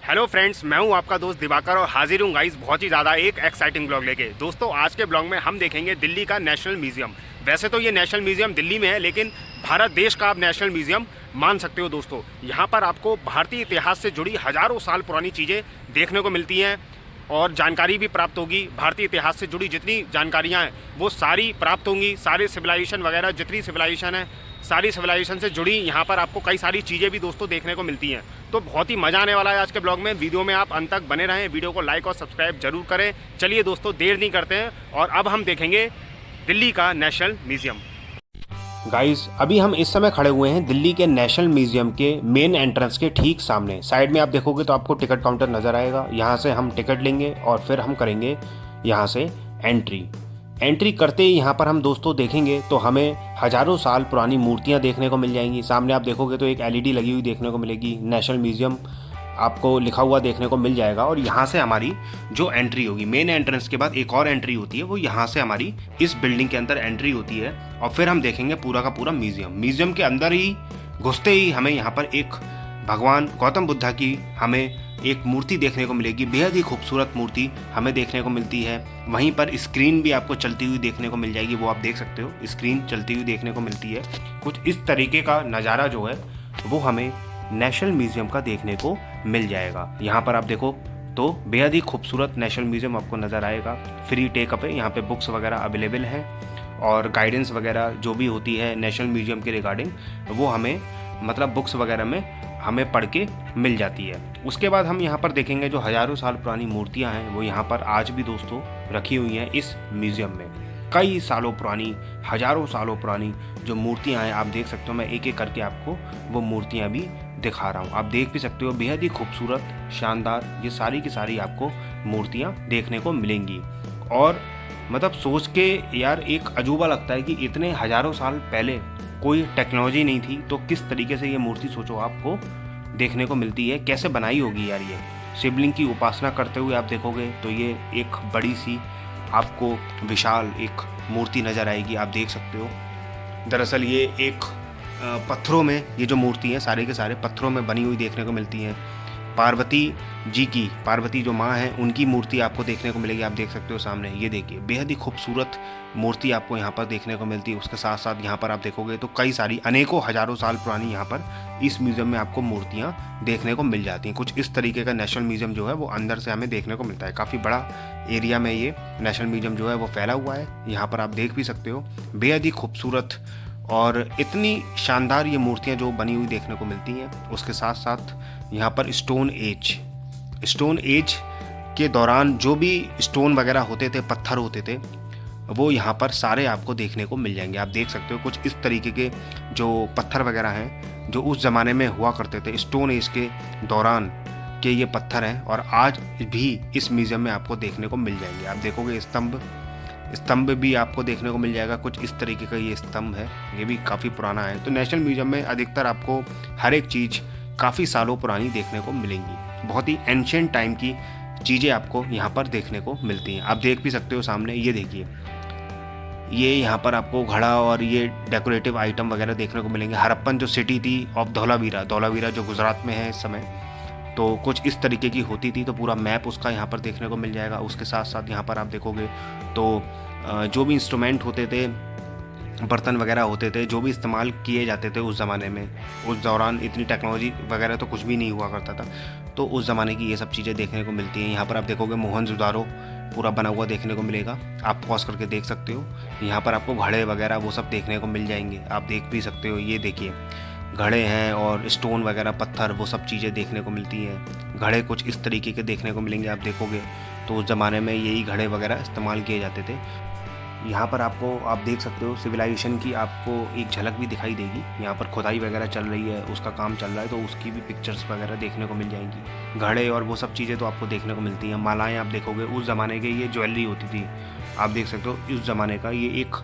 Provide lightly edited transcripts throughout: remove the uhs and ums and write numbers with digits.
Hello friends, मैं हूं आपका दोस्त दिवाकर और हाजिर हूं गाइस बहुत ही ज़्यादा एक एक्साइटिंग ब्लॉग लेके। दोस्तों आज के ब्लॉग में हम देखेंगे दिल्ली का नेशनल म्यूज़ियम। वैसे तो ये नेशनल म्यूज़ियम दिल्ली में है, लेकिन भारत देश का आप नेशनल म्यूज़ियम मान सकते हो। दोस्तों यहाँ पर आपको भारतीय इतिहास से जुड़ी हज़ारों साल पुरानी चीज़ें देखने को मिलती हैं और जानकारी भी प्राप्त होगी। भारतीय इतिहास से जुड़ी जितनी जानकारियाँ हैं वो सारी प्राप्त होंगी। सारे सिविलाइजेशन वगैरह जितनी सिविलाइजेशन है, सारी सिविलाइजेशन से जुड़ी यहाँ पर आपको कई सारी चीज़ें भी दोस्तों देखने को मिलती हैं। तो बहुत ही मज़ा आने वाला है आज के ब्लॉग में। वीडियो में आप अंत तक बने रहें, वीडियो को लाइक और सब्सक्राइब जरूर करें। चलिए दोस्तों देर नहीं करते हैं और अब हम देखेंगे दिल्ली का नेशनल म्यूज़ियम। गाइस अभी हम इस समय खड़े हुए हैं दिल्ली के नेशनल म्यूज़ियम के मेन एंट्रेंस के ठीक सामने। साइड में आप देखोगे तो आपको टिकट काउंटर नज़र आएगा। यहाँ से हम टिकट लेंगे और फिर हम करेंगे यहाँ से एंट्री करते ही यहाँ पर हम दोस्तों देखेंगे तो हमें हज़ारों साल पुरानी मूर्तियाँ देखने को मिल जाएंगी। सामने आप देखोगे तो एक एलईडी लगी हुई देखने को मिलेगी। नेशनल म्यूज़ियम आपको लिखा हुआ देखने को मिल जाएगा और यहाँ से हमारी जो एंट्री होगी, मेन एंट्रेंस के बाद एक और एंट्री होती है, वो यहाँ से हमारी इस बिल्डिंग के अंदर एंट्री होती है। और फिर हम देखेंगे पूरा का पूरा म्यूज़ियम के अंदर ही घुसते ही हमें यहाँ पर एक भगवान गौतम बुद्धा की हमें एक मूर्ति देखने को मिलेगी। बेहद ही खूबसूरत मूर्ति हमें देखने को मिलती है। वहीं पर स्क्रीन भी आपको चलती हुई देखने को मिल जाएगी, वो आप देख सकते हो, स्क्रीन चलती हुई देखने को मिलती है। कुछ इस तरीके का नज़ारा जो है वो हमें नेशनल म्यूज़ियम का देखने को मिल जाएगा। यहाँ पर आप देखो तो बेहद ही खूबसूरत नेशनल म्यूज़ियम आपको नज़र आएगा। फ्री टेकअप है, यहाँ पे बुक्स वगैरह अवेलेबल हैं और गाइडेंस वगैरह जो भी होती है नेशनल म्यूज़ियम के रिगार्डिंग वो हमें मतलब बुक्स वगैरह में हमें पढ़ के मिल जाती है। उसके बाद हम यहाँ पर देखेंगे जो हज़ारों साल पुरानी मूर्तियाँ हैं वो यहाँ पर आज भी दोस्तों रखी हुई हैं इस म्यूज़ियम में। कई सालों पुरानी, हज़ारों सालों पुरानी जो मूर्तियाँ हैं आप देख सकते हो। मैं एक एक करके आपको वो मूर्तियाँ भी दिखा रहा हूँ, आप देख भी सकते हो। बेहद ही खूबसूरत, शानदार ये सारी की सारी आपको मूर्तियाँ देखने को मिलेंगी। और मतलब सोच के यार एक अजूबा लगता है कि इतने हज़ारों साल पहले कोई टेक्नोलॉजी नहीं थी तो किस तरीके से ये मूर्ति सोचो आपको देखने को मिलती है। कैसे बनाई होगी यार। ये शिवलिंग की उपासना करते हुए आप देखोगे तो ये एक बड़ी सी आपको विशाल एक मूर्ति नज़र आएगी, आप देख सकते हो। दरअसल ये एक पत्थरों में, ये जो मूर्ति है सारे के सारे पत्थरों में बनी हुई देखने को मिलती हैं। पार्वती जी की, पार्वती जो माँ है उनकी मूर्ति आपको देखने को मिलेगी, आप देख सकते हो सामने। ये देखिए बेहद ही खूबसूरत मूर्ति आपको यहाँ पर देखने को मिलती है। उसके साथ साथ यहाँ पर आप देखोगे तो कई सारी अनेकों हज़ारों साल पुरानी यहाँ पर इस म्यूज़ियम में आपको मूर्तियाँ देखने को मिल जाती हैं। कुछ इस तरीके का नेशनल म्यूज़ियम जो है वो अंदर से हमें देखने को मिलता है। काफ़ी बड़ा एरिया में ये नेशनल म्यूज़ियम जो है वो फैला हुआ है। यहाँ पर आप देख भी सकते हो बेहद ही खूबसूरत और इतनी शानदार ये मूर्तियाँ जो बनी हुई देखने को मिलती हैं। उसके साथ साथ यहाँ पर स्टोन एज के दौरान जो भी स्टोन वगैरह होते थे, पत्थर होते थे, वो यहाँ पर सारे आपको देखने को मिल जाएंगे। आप देख सकते हो कुछ इस तरीके के जो पत्थर वगैरह हैं जो उस ज़माने में हुआ करते थे, स्टोन एज के दौरान के ये पत्थर हैं और आज भी इस म्यूज़ियम में आपको देखने को मिल जाएंगे। आप देखोगे स्तंभ भी आपको देखने को मिल जाएगा। कुछ इस तरीके का ये स्तंभ है, ये भी काफ़ी पुराना है। तो नेशनल म्यूज़ियम में अधिकतर आपको हर एक चीज़ काफ़ी सालों पुरानी देखने को मिलेंगी। बहुत ही एंशिएंट टाइम की चीज़ें आपको यहाँ पर देखने को मिलती हैं। आप देख भी सकते हो सामने, ये देखिए, ये यहाँ पर आपको घड़ा और ये डेकोरेटिव आइटम वगैरह देखने को मिलेंगे। हड़प्पन जो सिटी थी ऑफ धौलावीरा जो गुजरात में है इस समय, तो कुछ इस तरीके की होती थी। तो पूरा मैप उसका यहाँ पर देखने को मिल जाएगा। उसके साथ साथ यहाँ पर आप देखोगे तो जो भी इंस्ट्रूमेंट होते थे, बर्तन वगैरह होते थे, जो भी इस्तेमाल किए जाते थे उस ज़माने में, उस दौरान इतनी टेक्नोलॉजी वगैरह तो कुछ भी नहीं हुआ करता था, तो उस ज़माने की ये सब चीज़ें देखने को मिलती हैं। यहाँ पर आप देखोगे मोहनजोदारो पूरा बना हुआ देखने को मिलेगा, आप पॉज करके देख सकते हो। यहाँ पर आपको घड़े वगैरह वो सब देखने को मिल जाएंगे, आप देख भी सकते हो। ये देखिए घड़े हैं और स्टोन वगैरह, पत्थर, वो सब चीज़ें देखने को मिलती हैं। घड़े कुछ इस तरीके के देखने को मिलेंगे, आप देखोगे तो उस ज़माने में यही घड़े वगैरह इस्तेमाल किए जाते थे। यहाँ पर आपको आप देख सकते हो सिविलाइजेशन की आपको एक झलक भी दिखाई देगी। यहाँ पर खुदाई वगैरह चल रही है, उसका काम चल रहा है, तो उसकी भी पिक्चर्स वगैरह देखने को मिल जाएंगी। घड़े और वो सब चीज़ें तो आपको देखने को मिलती हैं। मालाएँ आप देखोगे उस ज़माने के, ये ज्वेलरी होती थी, आप देख सकते हो। उस ज़माने का ये एक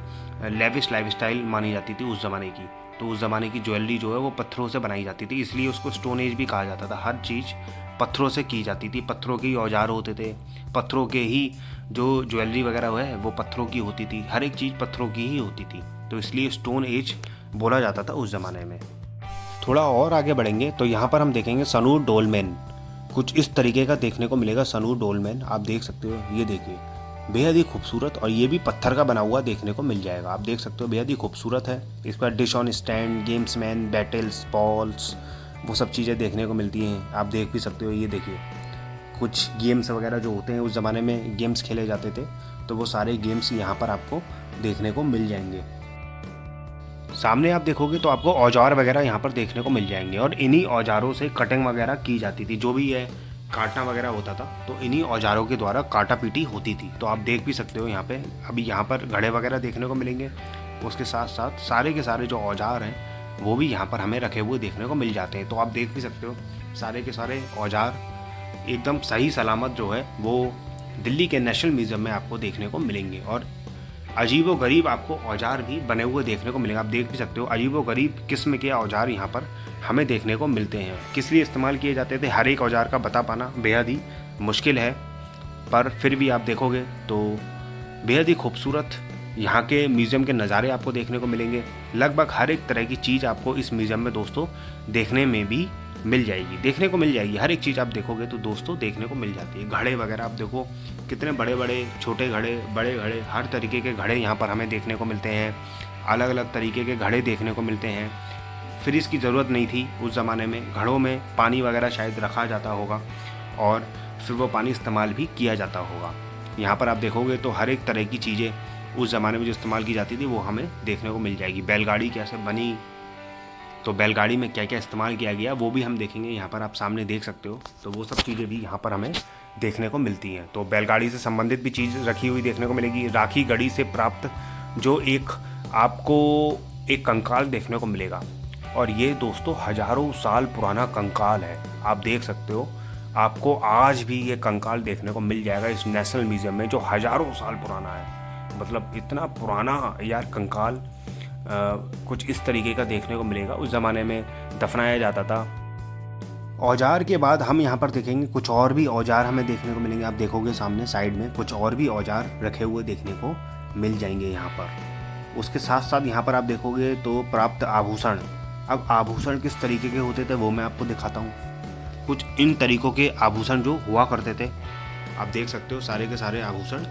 लेविश लाइफस्टाइल मानी जाती थी उस ज़माने की। तो उस ज़माने की ज्वेलरी जो है वो पत्थरों से बनाई जाती थी, इसलिए उसको स्टोन एज भी कहा जाता था। हर चीज़ पत्थरों से की जाती थी, पत्थरों के ही औजार होते थे, पत्थरों के ही जो ज्वेलरी वगैरह है वो पत्थरों की होती थी, हर एक चीज़ पत्थरों की ही होती थी। तो इसलिए स्टोन एज बोला जाता था उस ज़माने में। थोड़ा और आगे बढ़ेंगे तो यहाँ पर हम देखेंगे सनूर डोलमेन। कुछ इस तरीके का देखने को मिलेगा सनू डोलमेन, आप देख सकते हो। ये देखिए बेहद ही खूबसूरत, और ये भी पत्थर का बना हुआ देखने को मिल जाएगा। आप देख सकते हो बेहद ही खूबसूरत है। इस पर डिश ऑन स्टैंड, गेम्समैन, बैटल्स, बॉल्स, वो सब चीज़ें देखने को मिलती हैं। आप देख भी सकते हो। ये देखिए कुछ गेम्स वगैरह जो होते हैं, उस ज़माने में गेम्स खेले जाते थे, तो वो सारे गेम्स यहाँ पर आपको देखने को मिल जाएंगे। सामने आप देखोगे तो आपको औजार वगैरह यहाँ पर देखने को मिल जाएंगे, और इन्हीं औजारों से कटिंग वगैरह की जाती थी। जो भी है काटना वगैरह होता था, तो इन्हीं औजारों के द्वारा काटा पीटी होती थी। तो आप देख भी सकते हो यहाँ पे अभी यहाँ पर घड़े वगैरह देखने को मिलेंगे। उसके साथ साथ सारे के सारे जो औजार हैं वो भी यहाँ पर हमें रखे हुए देखने को मिल जाते हैं। तो आप देख भी सकते हो सारे के सारे औजार एकदम सही सलामत जो है वो दिल्ली के नेशनल म्यूज़ियम में आपको देखने को मिलेंगे। और अजीब व गरीब आपको औजार भी बने हुए देखने को मिलेंगे। आप देख भी सकते हो अजीब व गरीब किस्म के औजार यहाँ पर हमें देखने को मिलते हैं। किस लिए इस्तेमाल किए जाते थे, हर एक औजार का बता पाना बेहद ही मुश्किल है, पर फिर भी आप देखोगे तो बेहद ही खूबसूरत यहाँ के म्यूज़ियम के नज़ारे आपको देखने को मिलेंगे। लगभग हर एक तरह की चीज़ आपको इस म्यूज़ियम में दोस्तों देखने में भी मिल जाएगी, देखने को मिल जाएगी। हर एक चीज़ आप देखोगे तो दोस्तों देखने को मिल जाती है। घड़े वगैरह आप देखो कितने बड़े बड़े, छोटे घड़े, बड़े घड़े, हर तरीके के घड़े यहाँ पर हमें देखने को मिलते हैं। अलग अलग तरीके के घड़े देखने को मिलते हैं। फ्रिज की ज़रूरत नहीं थी उस ज़माने में, घड़ों में पानी वगैरह शायद रखा जाता होगा और फिर वो पानी इस्तेमाल भी किया जाता होगा। यहाँ पर आप देखोगे तो हर एक तरह की चीज़ें उस ज़माने में जो इस्तेमाल की जाती थी वो हमें देखने को मिल जाएगी। बैलगाड़ी कैसे बनी, तो बैलगाड़ी में क्या क्या इस्तेमाल किया गया वो भी हम देखेंगे। यहाँ पर आप सामने देख सकते हो, तो वो सब चीज़ें भी यहाँ पर हमें देखने को मिलती हैं। तो बैलगाड़ी से संबंधित भी चीज़ रखी हुई देखने को मिलेगी। राखी गढ़ी से प्राप्त जो एक आपको एक कंकाल देखने को मिलेगा, और ये दोस्तों हज़ारों साल पुराना कंकाल है। आप देख सकते हो, आपको आज भी ये कंकाल देखने को मिल जाएगा इस नेशनल म्यूज़ियम में, जो हज़ारों साल पुराना है। मतलब इतना पुराना यार कंकाल कुछ इस तरीके का देखने को मिलेगा। उस ज़माने में दफनाया जाता था। औजार के बाद हम यहाँ पर देखेंगे कुछ और भी औजार हमें देखने को मिलेंगे। आप देखोगे सामने साइड में कुछ और भी औजार रखे हुए देखने को मिल जाएंगे यहाँ पर। उसके साथ साथ यहाँ पर आप देखोगे तो प्राप्त आभूषण। अब आभूषण किस तरीके के होते थे वो मैं आपको दिखाता हूँ। कुछ इन तरीक़ों के आभूषण जो हुआ करते थे, आप देख सकते हो सारे के सारे आभूषण,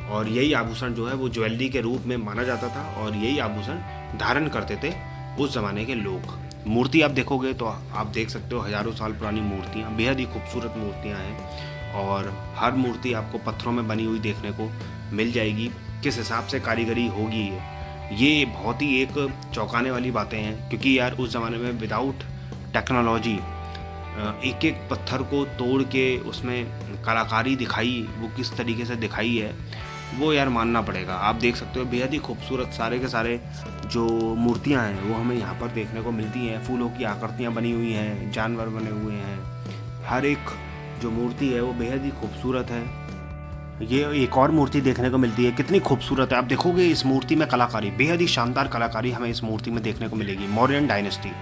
और यही आभूषण जो है वो ज्वेलरी के रूप में माना जाता था, और यही आभूषण धारण करते थे उस ज़माने के लोग। मूर्ति आप देखोगे तो आप देख सकते हो हज़ारों साल पुरानी मूर्तियाँ, बेहद ही खूबसूरत मूर्तियाँ हैं, और हर मूर्ति आपको पत्थरों में बनी हुई देखने को मिल जाएगी। किस हिसाब से कारीगरी होगी ये बहुत ही एक चौंकाने वाली बातें हैं, क्योंकि यार उस ज़माने में विदाउट टेक्नोलॉजी एक एक पत्थर को तोड़ के उसमें कलाकारी दिखाई, वो किस तरीके से दिखाई है वो यार मानना पड़ेगा। आप देख सकते हो बेहद ही खूबसूरत सारे के सारे जो मूर्तियां हैं वो हमें यहाँ पर देखने को मिलती हैं। फूलों की आकृतियाँ बनी हुई हैं, जानवर बने हुए हैं, हर एक जो मूर्ति है वो बेहद ही खूबसूरत है। ये एक और मूर्ति देखने को मिलती है, कितनी खूबसूरत है। आप देखोगे इस मूर्ति में कलाकारी, बेहद ही शानदार कलाकारी हमें इस मूर्ति में देखने को मिलेगी। मौर्यन डायनेस्टी,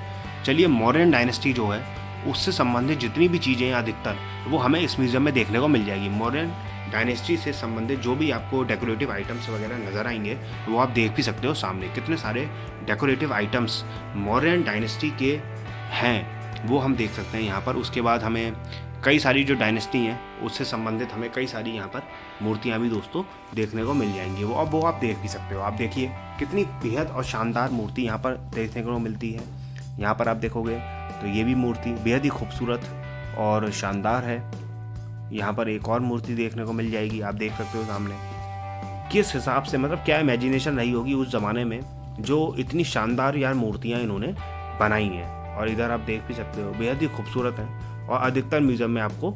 चलिए मौर्यन डायनेस्टी जो है उससे संबंधित जितनी भी चीज़ें हैं अधिकतर वो हमें इस म्यूज़ियम में देखने को मिल जाएगी। मौर्यन डायनेस्टी से संबंधित जो भी आपको डेकोरेटिव आइटम्स वगैरह नज़र आएंगे वो आप देख भी सकते हो। सामने कितने सारे डेकोरेटिव आइटम्स मौर्यन डायनेस्टी के हैं वो हम देख सकते हैं यहाँ पर। उसके बाद हमें कई सारी जो डायनेस्टी हैं उससे संबंधित हमें कई सारी यहाँ पर मूर्तियाँ भी दोस्तों देखने को मिल जाएंगी। वो आप देख भी सकते हो। आप देखिए कितनी बेहद और शानदार मूर्ति यहाँ पर देखने को मिलती है। यहाँ पर आप देखोगे तो ये भी मूर्ति बेहद ही खूबसूरत और शानदार है। यहाँ पर एक और मूर्ति देखने को मिल जाएगी, आप देख सकते हो सामने। किस हिसाब से, मतलब क्या इमेजिनेशन रही होगी उस ज़माने में जो इतनी शानदार यार मूर्तियाँ इन्होंने बनाई हैं। और इधर आप देख भी सकते हो बेहद ही खूबसूरत है, और अधिकतर म्यूज़ियम में आपको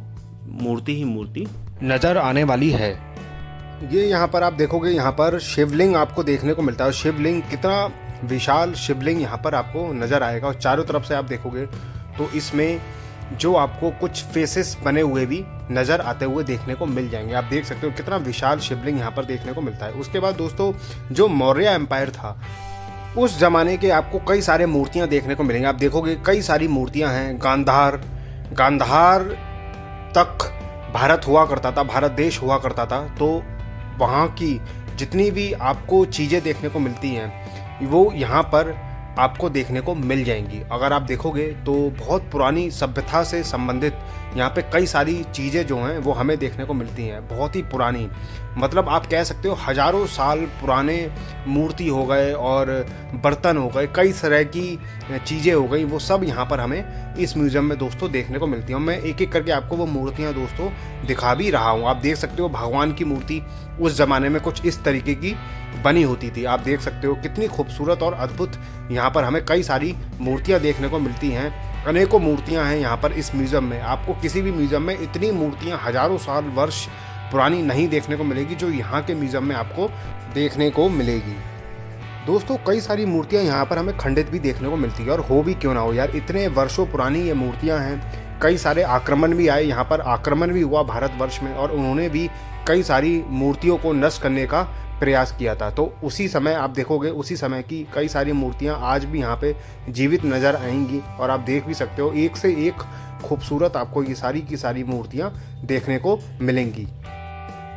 मूर्ति ही मूर्ति नज़र आने वाली है। ये यहाँ पर आप देखोगे, यहाँ पर शिवलिंग आपको देखने को मिलता है। शिवलिंग कितना विशाल शिवलिंग यहाँ पर आपको नज़र आएगा, और चारों तरफ से आप देखोगे तो इसमें जो आपको कुछ फेसेस बने हुए भी नज़र आते हुए देखने को मिल जाएंगे। आप देख सकते हो कितना विशाल शिवलिंग यहाँ पर देखने को मिलता है। उसके बाद दोस्तों जो मौर्य एम्पायर था उस ज़माने के आपको कई सारे मूर्तियाँ देखने को मिलेंगी। आप देखोगे कई सारी मूर्तियाँ हैं। गांधार तक भारत हुआ करता था, भारत देश हुआ करता था, तो वहाँ की जितनी भी आपको चीज़ें देखने को मिलती हैं वो यहाँ पर आपको देखने को मिल जाएंगी। अगर आप देखोगे तो बहुत पुरानी सभ्यता से संबंधित यहाँ पे कई सारी चीज़ें जो हैं वो हमें देखने को मिलती हैं, बहुत ही पुरानी, मतलब आप कह सकते हो हज़ारों साल पुराने मूर्ति हो गए और बर्तन हो गए, कई तरह की चीज़ें हो गई, वो सब यहाँ पर हमें इस म्यूज़ियम में दोस्तों देखने को मिलती हैं। मैं एक एक करके आपको वो मूर्तियाँ दोस्तों दिखा भी रहा हूँ। आप देख सकते हो भगवान की मूर्ति उस ज़माने में कुछ इस तरीके की बनी होती थी। आप देख सकते हो कितनी खूबसूरत और अद्भुत यहाँ पर हमें कई सारी मूर्तियाँ देखने को मिलती हैं। अनेकों मूर्तियाँ हैं यहाँ पर इस म्यूज़ियम में। आपको किसी भी म्यूज़ियम में इतनी मूर्तियाँ हज़ारों साल वर्ष पुरानी नहीं देखने को मिलेगी जो यहाँ के म्यूज़ियम में आपको देखने को मिलेगी। दोस्तों कई सारी मूर्तियाँ यहाँ पर हमें खंडित भी देखने को मिलती है, और हो भी क्यों ना हो यार, इतने वर्षों पुरानी ये मूर्तियाँ हैं। कई सारे आक्रमण भी आए, यहाँ पर आक्रमण भी हुआ भारतवर्ष में, और उन्होंने भी कई सारी मूर्तियों को नष्ट करने का प्रयास किया था। तो उसी समय आप देखोगे उसी समय की कई सारी मूर्तियाँ आज भी यहाँ पे जीवित नज़र आएंगी, और आप देख भी सकते हो एक से एक खूबसूरत आपको ये सारी की सारी मूर्तियाँ देखने को मिलेंगी।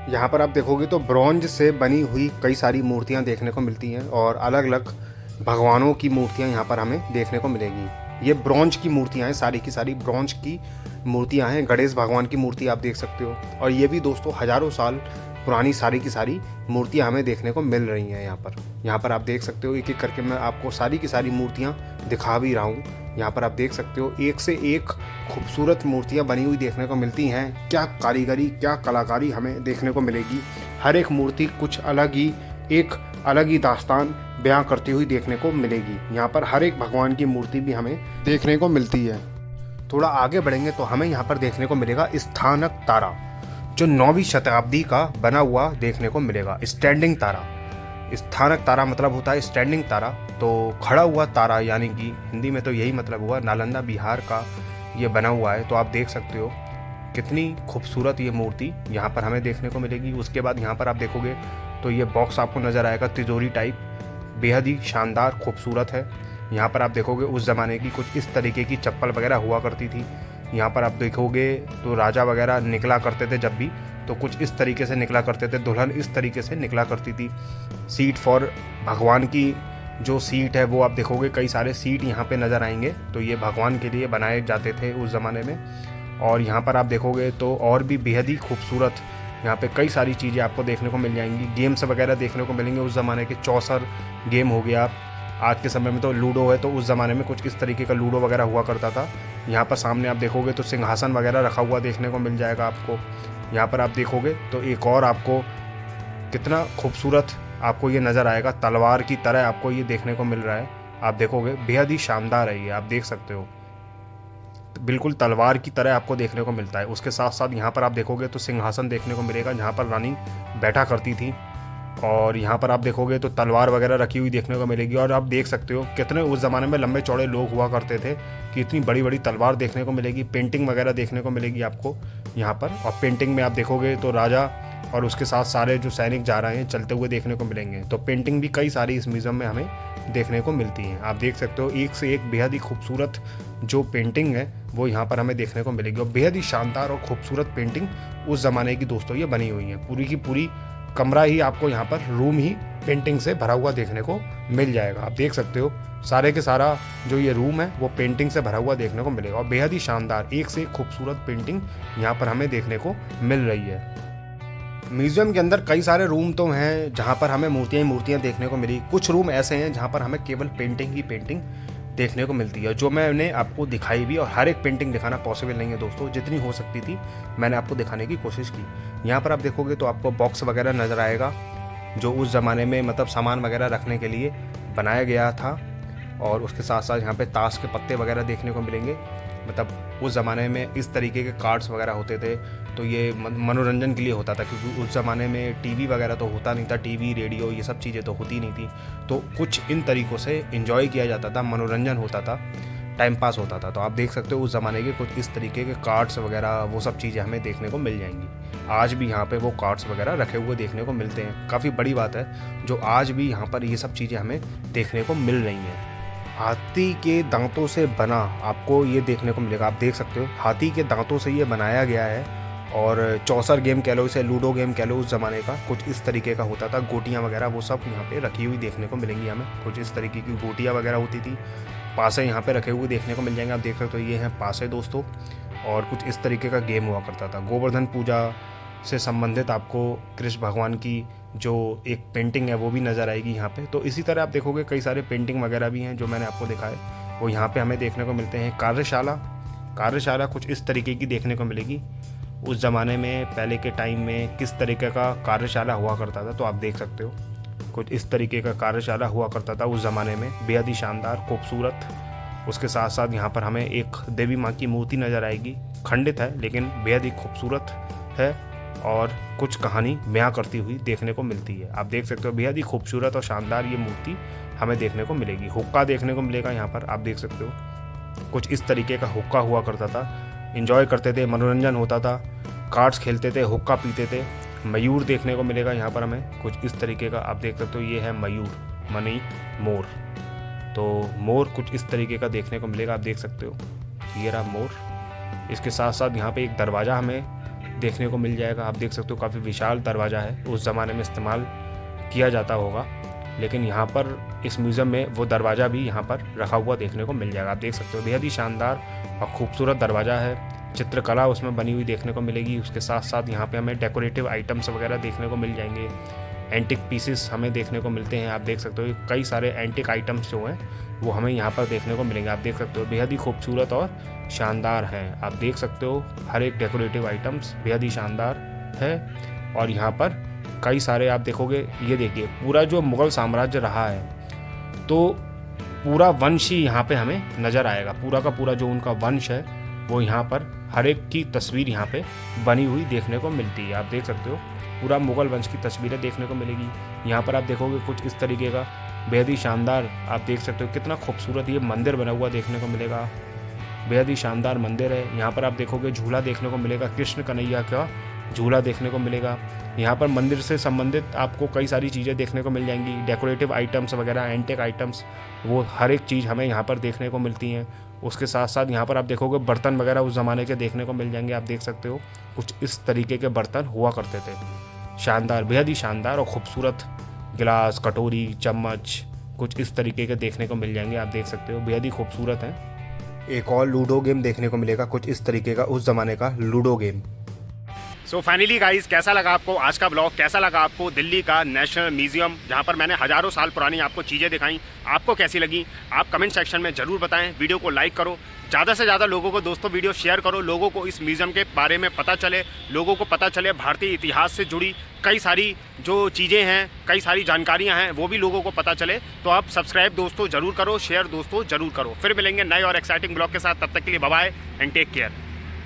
यहाँ पर आप देखोगे तो ब्रॉन्ज से बनी हुई कई सारी मूर्तियाँ देखने को मिलती हैं, और अलग अलग भगवानों की मूर्तियाँ यहाँ पर हमें देखने को मिलेगी। ये ब्रॉन्ज की मूर्तियाँ हैं, सारी की सारी ब्रॉन्ज की मूर्तियाँ हैं। गणेश भगवान की मूर्ति आप देख सकते हो, और ये भी दोस्तों हज़ारों साल पुरानी सारी की सारी मूर्तियाँ हमें देखने को मिल रही हैं। यहाँ पर आप देख सकते हो एक एक करके मैं आपको सारी की सारी मूर्तियाँ दिखा भी रहा हूँ। यहाँ पर आप देख सकते हो एक से एक खूबसूरत मूर्तियाँ बनी हुई देखने को मिलती हैं। क्या कारीगरी, क्या कलाकारी हमें देखने को मिलेगी। हर एक मूर्ति कुछ अलग ही, एक अलग ही दास्तान बयां करती हुई देखने को मिलेगी। यहाँ पर हर एक भगवान की मूर्ति भी हमें देखने को मिलती है। थोड़ा आगे बढ़ेंगे तो हमें यहाँ पर देखने को मिलेगा स्थानक तारा, जो 9वीं शताब्दी का बना हुआ देखने को मिलेगा। स्टैंडिंग तारा, स्थानक तारा मतलब होता है स्टैंडिंग तारा, तो खड़ा हुआ तारा, यानी कि हिंदी में तो यही मतलब हुआ। नालंदा बिहार का ये बना हुआ है। तो आप देख सकते हो कितनी खूबसूरत ये मूर्ति यहाँ पर हमें देखने को मिलेगी। उसके बाद यहाँ पर आप देखोगे तो ये बॉक्स आपको नज़र आएगा तिजोरी टाइप, बेहद ही शानदार खूबसूरत है। यहाँ पर आप देखोगे उस ज़माने की कुछ इस तरीके की चप्पल वगैरह हुआ करती थी। यहाँ पर आप देखोगे तो राजा वगैरह निकला करते थे जब भी, तो कुछ इस तरीके से निकला करते थे, दुल्हन इस तरीके से निकला करती थी। सीट फॉर भगवान की जो सीट है वो आप देखोगे कई सारे सीट यहाँ पे नज़र आएंगे, तो ये भगवान के लिए बनाए जाते थे उस ज़माने में। और यहाँ पर आप देखोगे तो और भी बेहद ही खूबसूरत यहाँ पे कई सारी चीज़ें आपको देखने को मिल जाएंगी। गेम्स वगैरह देखने को मिलेंगे उस ज़माने के, चौसर गेम हो गया, आज के समय में तो लूडो है, तो उस ज़माने में कुछ इस तरीके का लूडो वगैरह हुआ करता था। यहाँ पर सामने आप देखोगे तो सिंहासन वगैरह रखा हुआ देखने को मिल जाएगा आपको। यहाँ पर आप देखोगे तो एक और आपको कितना खूबसूरत आपको ये नज़र आएगा, तलवार की तरह आपको ये देखने को मिल रहा है। आप देखोगे बेहद ही शानदार है ये, आप देख सकते हो बिल्कुल तलवार की तरह आपको देखने को मिलता है। उसके साथ साथ यहाँ पर आप देखोगे तो सिंहासन देखने को मिलेगा जहाँ पर रानी बैठा करती थी, और यहाँ पर आप देखोगे तो तलवार वगैरह रखी हुई देखने को मिलेगी। और आप देख सकते हो कितने उस ज़माने में लंबे चौड़े लोग हुआ करते थे कि इतनी बड़ी बड़ी तलवार देखने को मिलेगी। पेंटिंग वगैरह देखने को मिलेगी आपको यहाँ पर, और पेंटिंग में आप देखोगे तो राजा और उसके साथ सारे जो सैनिक जा रहे हैं चलते हुए देखने को मिलेंगे। तो पेंटिंग भी कई सारी इस म्यूज़ियम में हमें देखने को मिलती हैं। आप देख सकते हो एक से एक बेहद ही खूबसूरत जो पेंटिंग है वो यहाँ पर हमें देखने को मिलेगी, और बेहद ही शानदार और खूबसूरत पेंटिंग उस ज़माने की दोस्तों ये बनी हुई है। पूरी की पूरी कमरा ही आपको यहाँ पर रूम ही पेंटिंग से भरा हुआ देखने को मिल जाएगा। आप देख सकते हो सारे के सारा जो ये रूम है वो पेंटिंग से भरा हुआ देखने को मिलेगा, और बेहद ही शानदार एक से एक खूबसूरत पेंटिंग यहाँ पर हमें देखने को मिल रही है। म्यूज़ियम के अंदर कई सारे रूम तो हैं जहाँ पर हमें मूर्तियाँ देखने को मिली। कुछ रूम ऐसे हैं जहाँ पर हमें केवल पेंटिंग ही पेंटिंग देखने को मिलती है, जो मैंने आपको दिखाई भी, और हर एक पेंटिंग दिखाना पॉसिबल नहीं है दोस्तों, जितनी हो सकती थी मैंने आपको दिखाने की कोशिश की। यहाँ पर आप देखोगे तो आपको बॉक्स वगैरह नज़र आएगा जो उस ज़माने में मतलब सामान वगैरह रखने के लिए बनाया गया था, और उसके साथ साथ यहाँ पे ताश के पत्ते वगैरह देखने को मिलेंगे। मतलब उस ज़माने में इस तरीके के कार्ड्स वगैरह होते थे, तो ये मनोरंजन के लिए होता था, क्योंकि उस ज़माने में टीवी वगैरह तो होता नहीं था, टीवी रेडियो ये सब चीज़ें तो होती नहीं थी। तो कुछ इन तरीक़ों से एंजॉय किया जाता था, मनोरंजन होता था, टाइम पास होता था। तो आप देख सकते हो उस ज़माने के कुछ इस तरीके के कार्ड्स वगैरह वो सब चीज़ें हमें देखने को मिल जाएंगी। आज भी यहाँ पे वो कार्ड्स वगैरह रखे हुए देखने को मिलते हैं। काफ़ी बड़ी बात है जो आज भी यहाँ पर ये सब चीज़ें हमें देखने को मिल रही हैं। हाथी के दांतों से बना आपको ये देखने को मिलेगा। आप देख सकते हो हाथी के दांतों से ये बनाया गया है, और चौसर गेम कह लो, इसे लूडो गेम कह लो, उस ज़माने का कुछ इस तरीके का होता था। गोटियाँ वगैरह वो सब यहाँ पे रखी हुई देखने को मिलेंगी हमें। कुछ इस तरीके की गोटियाँ वगैरह होती थी। पासे यहाँ पे रखे हुए देखने को मिल जाएंगे, आप देख सकते हो ये हैं पासे दोस्तों। और कुछ इस तरीके का गेम हुआ करता था। गोवर्धन पूजा से संबंधित आपको कृष्ण भगवान की जो एक पेंटिंग है वो भी नज़र आएगी यहाँ पे। तो इसी तरह आप देखोगे कई सारे पेंटिंग वगैरह भी हैं जो मैंने आपको दिखाए, वो यहाँ पे हमें देखने को मिलते हैं। कार्यशाला कुछ इस तरीके की देखने को मिलेगी। उस ज़माने में पहले के टाइम में किस तरीके का कार्यशाला हुआ करता था, तो आप देख सकते हो कुछ इस तरीके का कार्यशाला हुआ करता था उस ज़माने में, बेहद ही शानदार खूबसूरत। उसके साथ साथ यहाँ पर हमें एक देवी माँ की मूर्ति नज़र आएगी, खंडित है लेकिन बेहद ही खूबसूरत है और कुछ कहानी बयां करती हुई देखने को मिलती है। आप देख सकते हो बेहद ही खूबसूरत और शानदार ये मूर्ति हमें देखने को मिलेगी। हुक्का देखने को मिलेगा यहाँ पर, आप देख सकते हो कुछ इस तरीके का हुक्का हुआ करता था। एंजॉय करते थे, मनोरंजन होता था, कार्ड्स खेलते थे, हुक्का पीते थे। मयूर देखने को मिलेगा यहाँ पर हमें कुछ इस तरीके का, आप देख सकते हो ये है मयूर, मनी मोर। तो मोर कुछ इस तरीके का देखने को मिलेगा, आप देख सकते हो ये रहा मोर। इसके साथ साथ यहाँ पे एक दरवाज़ा हमें देखने को मिल जाएगा, आप देख सकते हो काफ़ी विशाल दरवाज़ा है, उस ज़माने में इस्तेमाल किया जाता होगा, लेकिन यहाँ पर इस म्यूज़ियम में वो दरवाज़ा भी यहाँ पर रखा हुआ देखने को मिल जाएगा। आप देख सकते हो बेहद ही शानदार और खूबसूरत दरवाज़ा है, चित्रकला उसमें बनी हुई देखने को मिलेगी। उसके साथ साथ यहाँ पे हमें डेकोरेटिव आइटम्स वगैरह देखने को मिल जाएंगे, एंटिक पीसेस हमें देखने को मिलते हैं। आप देख सकते हो कई सारे एंटिक आइटम्स जो हैं वो हमें यहाँ पर देखने को मिलेंगे। आप देख सकते हो बेहद ही खूबसूरत और शानदार हैं। आप देख सकते हो हर एक डेकोरेटिव आइटम्स बेहद ही शानदार है। और यहाँ पर कई सारे आप देखोगे, ये देखिए पूरा जो मुग़ल साम्राज्य रहा है तो पूरा वंश ही यहाँ पे हमें नज़र आएगा। पूरा का पूरा जो उनका वंश है वो यहाँ पर हर एक की तस्वीर यहाँ पे बनी हुई देखने को मिलती है। आप देख सकते हो पूरा मुग़ल वंश की तस्वीरें देखने को मिलेगी। यहाँ पर आप देखोगे कुछ इस तरीके का बेहद ही शानदार, आप देख सकते हो कितना खूबसूरत ये मंदिर बना हुआ देखने को मिलेगा। बेहद ही शानदार मंदिर है। यहाँ पर आप देखोगे झूला देखने को मिलेगा, कृष्ण कन्हैया का झूला देखने को मिलेगा। यहाँ पर मंदिर से संबंधित आपको कई सारी चीज़ें देखने को मिल जाएंगी, डेकोरेटिव आइटम्स वगैरह, एंटिक आइटम्स, वो हर एक चीज़ हमें यहाँ पर देखने को मिलती हैं। उसके साथ साथ यहाँ पर आप देखोगे बर्तन वगैरह उस ज़माने के देखने को मिल जाएंगे। आप देख सकते हो कुछ इस तरीके के बर्तन हुआ करते थे, शानदार, बेहद ही शानदार और ख़ूबसूरत। गिलास, कटोरी, चम्मच कुछ इस तरीके के देखने को मिल जाएंगे। आप देख सकते हो बेहद ही खूबसूरत है। एक और लूडो गेम देखने को मिलेगा कुछ इस तरीके का, उस ज़माने का ludo game. So finally guys, कैसा लगा आपको आज का ब्लॉग? कैसा लगा आपको दिल्ली का नेशनल म्यूजियम, जहां पर मैंने हज़ारों साल पुरानी आपको चीज़ें दिखाई? आपको कैसी लगी आप कमेंट सेक्शन में ज़रूर बताएं। वीडियो को लाइक करो, ज़्यादा से ज़्यादा लोगों को दोस्तों वीडियो शेयर करो, लोगों को इस म्यूज़ियम के बारे में पता चले, लोगों को पता चले भारतीय इतिहास से जुड़ी कई सारी जो चीज़ें हैं, कई सारी जानकारियाँ हैं, वो भी लोगों को पता चले। तो आप सब्सक्राइब दोस्तों ज़रूर करो, शेयर दोस्तों ज़रूर करो। फिर मिलेंगे नए और एक्साइटिंग ब्लॉग के साथ, तब तक के लिए bye bye and take care.